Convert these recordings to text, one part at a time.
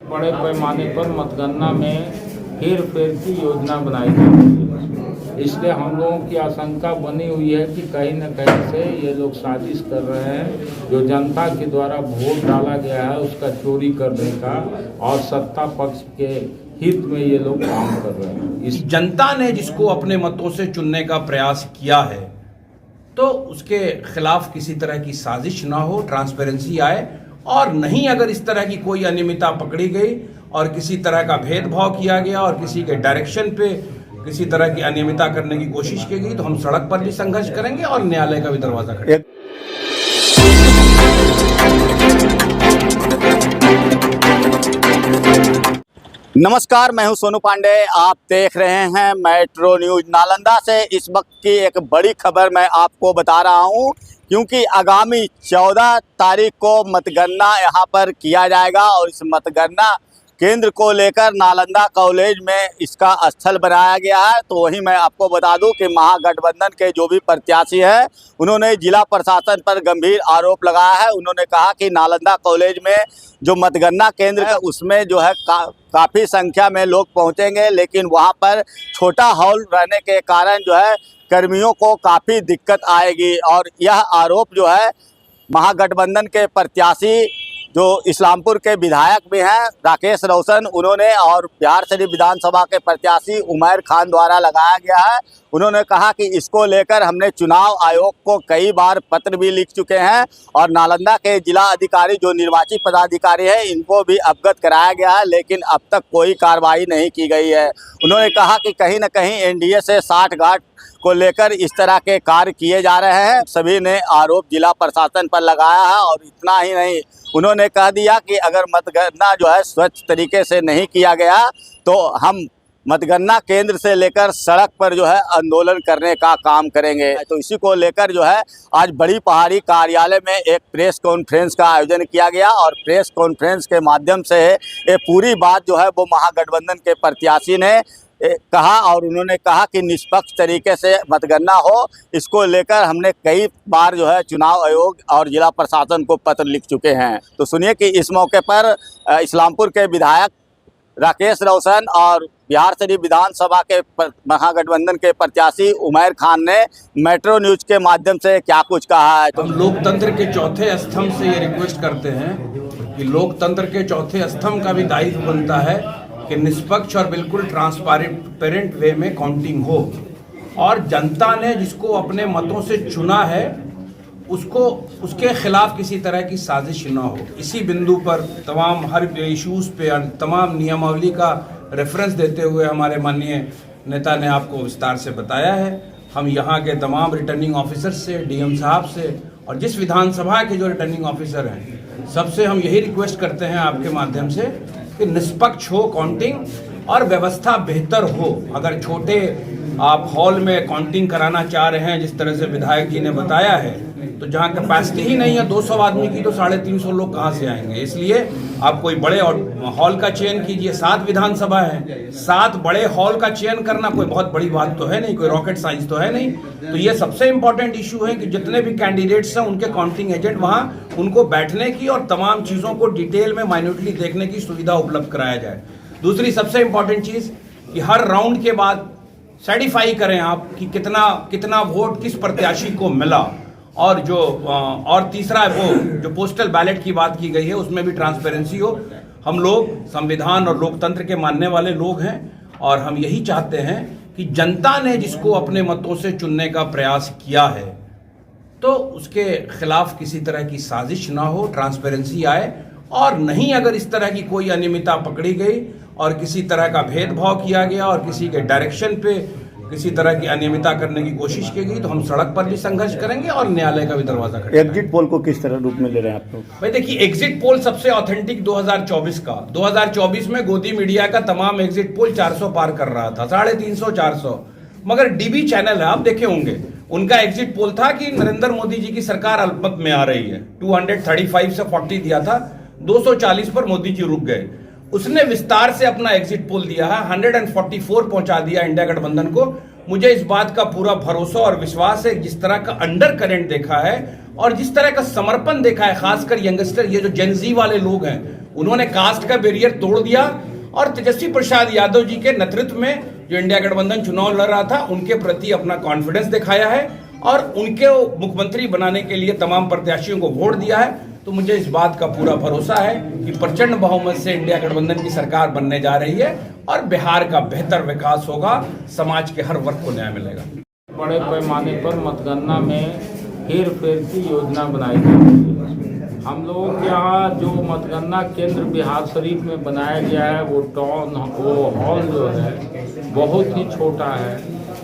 बड़े पैमाने पर मतगणना में हेर फेर की योजना बनाई जा रही है। इसलिए हम लोगों की आशंका बनी हुई है कि कहीं न कहीं से ये लोग साजिश कर रहे हैं, जो जनता के द्वारा वोट डाला गया है उसका चोरी करने का, और सत्ता पक्ष के हित में ये लोग काम कर रहे हैं। इस जनता ने जिसको अपने मतों से चुनने का प्रयास किया है, तो उसके खिलाफ किसी तरह की साजिश ना हो, ट्रांसपेरेंसी आए, और नहीं अगर इस तरह की कोई अनियमितता पकड़ी गई और किसी तरह का भेदभाव किया गया और किसी के डायरेक्शन पे किसी तरह की अनियमितता करने की कोशिश की गई, तो हम सड़क पर भी संघर्ष करेंगे और न्यायालय का भी दरवाजा खड़ेगा। नमस्कार, मैं हूं सोनू पांडे। आप देख रहे हैं मेट्रो न्यूज। नालंदा से इस वक्त की एक बड़ी खबर मैं आपको बता रहा हूं, क्योंकि आगामी 14 तारीख को मतगणना यहां पर किया जाएगा और इस मतगणना केंद्र को लेकर नालंदा कॉलेज में इसका स्थल बनाया गया है। तो वहीं मैं आपको बता दूं कि महागठबंधन के जो भी प्रत्याशी हैं, उन्होंने जिला प्रशासन पर गंभीर आरोप लगाया है। उन्होंने कहा कि नालंदा कॉलेज में जो मतगणना केंद्र है उसमें जो है काफ़ी संख्या में लोग पहुंचेंगे, लेकिन वहां पर छोटा हॉल रहने के कारण जो है कर्मियों को काफ़ी दिक्कत आएगी। और यह आरोप जो है महागठबंधन के प्रत्याशी जो इस्लामपुर के विधायक भी हैं राकेश रोशन, उन्होंने, और बिहार शरीफ विधानसभा के प्रत्याशी उमैर खान द्वारा लगाया गया है। उन्होंने कहा कि इसको लेकर हमने चुनाव आयोग को कई बार पत्र भी लिख चुके हैं और नालंदा के जिला अधिकारी जो निर्वाचित पदाधिकारी हैं इनको भी अवगत कराया गया है, लेकिन अब तक कोई कार्रवाई नहीं की गई है। उन्होंने कहा कि कहीं न कहीं एनडीए से साठगांठ को लेकर इस तरह के कार्य किए जा रहे हैं। सभी ने आरोप जिला प्रशासन पर लगाया है। और इतना ही नहीं, उन्होंने कह दिया कि अगर मतगणना जो है स्वच्छ तरीके से नहीं किया गया तो हम मतगणना केंद्र से लेकर सड़क पर जो है आंदोलन करने का काम करेंगे। तो इसी को लेकर जो है आज बड़ी पहाड़ी कार्यालय में एक प्रेस कॉन्फ्रेंस का आयोजन किया गया और प्रेस कॉन्फ्रेंस के माध्यम से ये पूरी बात जो है वो महागठबंधन के प्रत्याशी ने कहा। और उन्होंने कहा कि निष्पक्ष तरीके से मतगणना हो, इसको लेकर हमने कई बार जो है चुनाव आयोग और जिला प्रशासन को पत्र लिख चुके हैं। तो सुनिए कि इस मौके पर इस्लामपुर के विधायक राकेश रोशन और बिहार शरीफ विधानसभा के महागठबंधन के प्रत्याशी उमैर खान ने मेट्रो न्यूज के माध्यम से क्या कुछ कहा है। हम लोकतंत्र के चौथे स्तंभ से ये रिक्वेस्ट करते हैं कि लोकतंत्र के चौथे स्तंभ का भी दायित्व बनता है कि निष्पक्ष और बिल्कुल ट्रांसपेरेंट वे में काउंटिंग हो, और जनता ने जिसको अपने मतों से चुना है उसको उसके खिलाफ किसी तरह की साजिश ना हो। इसी बिंदु पर तमाम हर इश्यूज़ पे तमाम नियमावली का रेफरेंस देते हुए हमारे माननीय नेता ने आपको विस्तार से बताया है। हम यहाँ के तमाम रिटर्निंग ऑफिसर से, डीएम साहब से और जिस विधानसभा के जो रिटर्निंग ऑफिसर हैं सबसे हम यही रिक्वेस्ट करते हैं आपके माध्यम से कि निष्पक्ष हो काउंटिंग और व्यवस्था बेहतर हो। अगर छोटे आप हॉल में काउंटिंग कराना चाह रहे हैं जिस तरह से विधायक जी ने बताया है, तो जहां कैपेसिटी ही नहीं है 200 आदमी की, तो 350 लोग कहां से आएंगे। इसलिए आप कोई बड़े हॉल का चयन कीजिए। 7 विधानसभा है, 7 बड़े हॉल का चयन करना कोई बहुत बड़ी बात तो है नहीं, कोई रॉकेट साइंस तो है नहीं। तो ये सबसे इंपॉर्टेंट इशू है कि जितने भी कैंडिडेट्स हैं उनके काउंटिंग एजेंट वहां उनको बैठने की और तमाम चीजों को डिटेल में माइन्यूटली देखने की सुविधा उपलब्ध कराया जाए। दूसरी सबसे इंपॉर्टेंट चीज कि हर राउंड के बाद सर्टिफाई करें आप कि कितना वोट किस प्रत्याशी को मिला, और तीसरा वो जो पोस्टल बैलेट की बात की गई है उसमें भी ट्रांसपेरेंसी हो। हम लोग संविधान और लोकतंत्र के मानने वाले लोग हैं और हम यही चाहते हैं कि जनता ने जिसको अपने मतों से चुनने का प्रयास किया है तो उसके खिलाफ किसी तरह की साजिश ना हो, ट्रांसपेरेंसी आए, और नहीं अगर इस तरह की कोई अनियमितता पकड़ी गई और किसी तरह का भेदभाव किया गया और किसी के डायरेक्शन पे किसी तरह की अनियमितता करने की कोशिश की गई, तो हम सड़क पर भी संघर्ष करेंगे और न्यायालय का भी दरवाजा खड़ेगा। एग्जिट पोल को किस तरह रूप में ले रहे हैं आप लोग? भाई देखिए, एग्जिट पोल सबसे ऑथेंटिक 2024 का 2024 में गोदी मीडिया का तमाम एग्जिट पोल 400 पार कर रहा था, 350 400। मगर डीबी चैनल है, आप देखे होंगे, उनका एग्जिट पोल था कि नरेंद्र मोदी जी की सरकार अल्पमत में आ रही है। 235 से 40 दिया था, 240 पर मोदी जी रुक गए। उसने विस्तार से अपना एग्जिट पोल दिया है, 144 पहुंचा दिया इंडिया गठबंधन को। मुझे इस बात का पूरा भरोसा और विश्वास है, जिस तरह का अंडर करंट देखा है और जिस तरह का समर्पण देखा है, खासकर यंगस्टर, ये जो जेनजी वाले लोग हैं, उन्होंने कास्ट का बैरियर तोड़ दिया और तेजस्वी प्रसाद यादव जी के नेतृत्व में जो इंडिया गठबंधन चुनाव लड़ रहा था, उनके प्रति अपना कॉन्फिडेंस दिखाया है और उनके मुख्यमंत्री बनाने के लिए तमाम प्रत्याशियों को वोट दिया है। तो मुझे इस बात का पूरा भरोसा है कि प्रचंड बहुमत से इंडिया गठबंधन की सरकार बनने जा रही है और बिहार का बेहतर विकास होगा, समाज के हर वर्ग को न्याय मिलेगा। बड़े पैमाने पर मतगणना में हेर फेर की योजना बनाई जा रही है। हम लोगों के यहाँ जो मतगणना केंद्र बिहार शरीफ में बनाया गया है, वो हॉल जो है बहुत ही छोटा है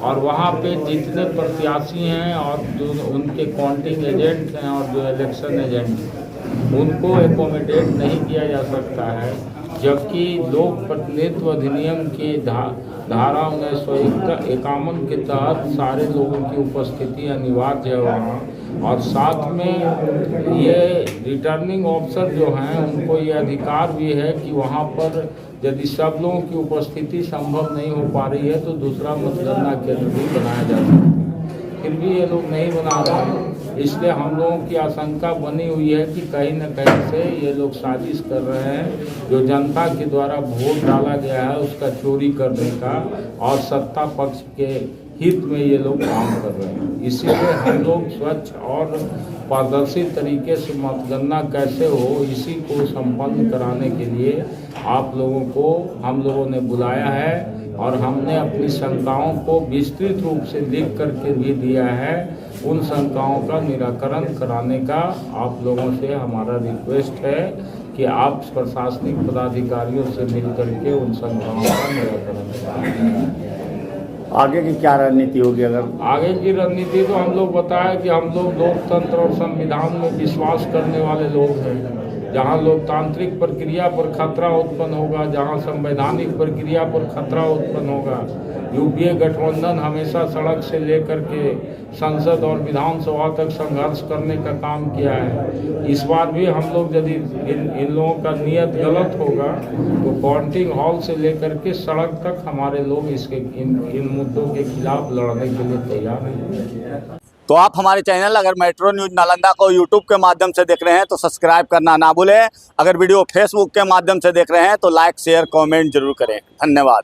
और वहाँ पे जितने प्रत्याशी हैं और जो उनके काउंटिंग एजेंट हैं और जो इलेक्शन एजेंट हैं, उनको एकोमोडेट नहीं किया जा सकता है, जबकि लोक प्रतिनिधित्व अधिनियम की धारा 1951 के तहत सारे लोगों की उपस्थिति अनिवार्य है वहाँ। और साथ में ये रिटर्निंग ऑफिसर जो हैं, उनको ये अधिकार भी है कि वहाँ पर यदि सब लोगों की उपस्थिति संभव नहीं हो पा रही है तो दूसरा मतगणना केंद्र भी बनाया जा सकता है। फिर भी ये लोग नहीं बना रहे हैं, इसलिए हम लोगों की आशंका बनी हुई है कि कहीं न कहीं से ये लोग साजिश कर रहे हैं, जो जनता के द्वारा वोट डाला गया है उसका चोरी करने का और सत्ता पक्ष के हित में ये लोग काम कर रहे हैं। इसीलिए हम लोग स्वच्छ और पारदर्शी तरीके से मतगणना कैसे हो, इसी को संपन्न कराने के लिए आप लोगों को हम लोगों ने बुलाया है और हमने अपनी शंकाओं को विस्तृत रूप से लिख करके भी दिया है। उन शंकाओं का निराकरण कराने का आप लोगों से हमारा रिक्वेस्ट है कि आप प्रशासनिक पदाधिकारियों से मिल करके उन शंकाओं का निराकरण कराएं। आगे की क्या रणनीति होगी? अगर आगे की रणनीति तो हम लोग बताएं कि हम लोग लोकतंत्र और संविधान में विश्वास करने वाले लोग हैं। जहाँ लोकतांत्रिक प्रक्रिया पर खतरा उत्पन्न होगा, जहाँ संवैधानिक प्रक्रिया पर खतरा उत्पन्न होगा, यूपीए गठबंधन हमेशा सड़क से लेकर के संसद और विधानसभा तक संघर्ष करने का काम किया है। इस बार भी हम लोग यदि इन लोगों का नियत गलत होगा तो काउंटिंग हॉल से लेकर के सड़क तक हमारे लोग इन मुद्दों के खिलाफ लड़ने के लिए तैयार हैं। तो आप हमारे चैनल अगर मेट्रो न्यूज नालंदा को यूट्यूब के माध्यम से देख रहे हैं तो सब्सक्राइब करना ना भूलें। अगर वीडियो फेसबुक के माध्यम से देख रहे हैं तो लाइक शेयर कमेंट जरूर करें। धन्यवाद।